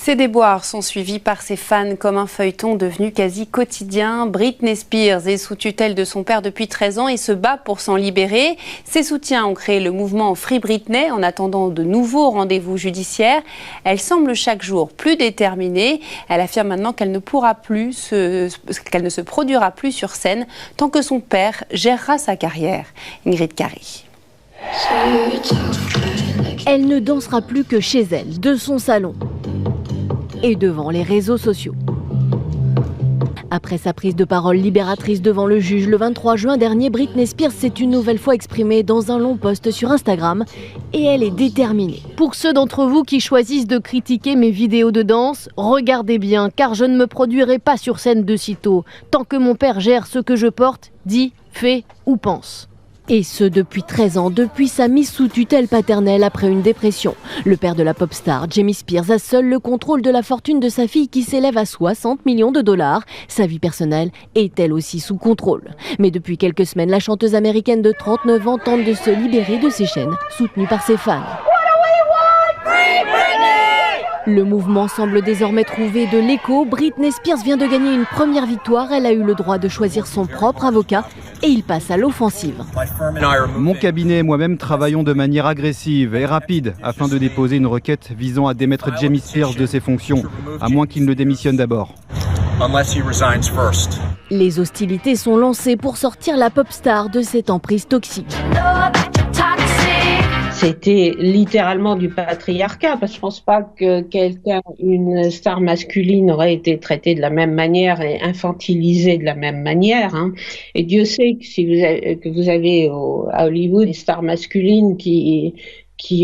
Ces déboires sont suivis par ses fans comme un feuilleton devenu quasi quotidien. Britney Spears est sous tutelle de son père depuis 13 ans et se bat pour s'en libérer. Ses soutiens ont créé le mouvement Free Britney en attendant de nouveaux rendez-vous judiciaires. Elle semble chaque jour plus déterminée. Elle affirme maintenant qu'elle ne se produira plus sur scène tant que son père gérera sa carrière. Ingrid Carré. Elle ne dansera plus que chez elle, de son salon et devant les réseaux sociaux. Après sa prise de parole libératrice devant le juge le 23 juin dernier, Britney Spears s'est une nouvelle fois exprimée dans un long post sur Instagram et elle est déterminée. Pour ceux d'entre vous qui choisissent de critiquer mes vidéos de danse, regardez bien car je ne me produirai pas sur scène de sitôt tant que mon père gère ce que je porte, dit, fait ou pense. Et ce depuis 13 ans, depuis sa mise sous tutelle paternelle après une dépression. Le père de la pop star, Jamie Spears, a seul le contrôle de la fortune de sa fille qui s'élève à 60 millions de dollars. Sa vie personnelle est elle aussi sous contrôle. Mais depuis quelques semaines, la chanteuse américaine de 39 ans tente de se libérer de ses chaînes, soutenue par ses fans. Le mouvement semble désormais trouver de l'écho. Britney Spears vient de gagner une première victoire. Elle a eu le droit de choisir son propre avocat et il passe à l'offensive. Mon cabinet et moi-même travaillons de manière agressive et rapide afin de déposer une requête visant à démettre Jamie Spears de ses fonctions, à moins qu'il ne démissionne d'abord. Les hostilités sont lancées pour sortir la pop star de cette emprise toxique. C'était littéralement du patriarcat, parce que je pense pas que une star masculine aurait été traitée de la même manière et infantilisée de la même manière. Hein. Et Dieu sait que que vous avez à Hollywood des stars masculines qui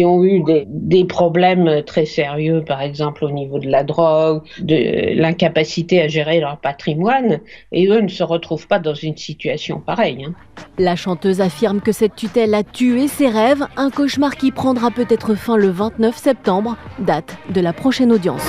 ont eu des problèmes très sérieux, par exemple au niveau de la drogue, de l'incapacité à gérer leur patrimoine, et eux ne se retrouvent pas dans une situation pareille. Hein. La chanteuse affirme que cette tutelle a tué ses rêves, un cauchemar qui prendra peut-être fin le 29 septembre, date de la prochaine audience.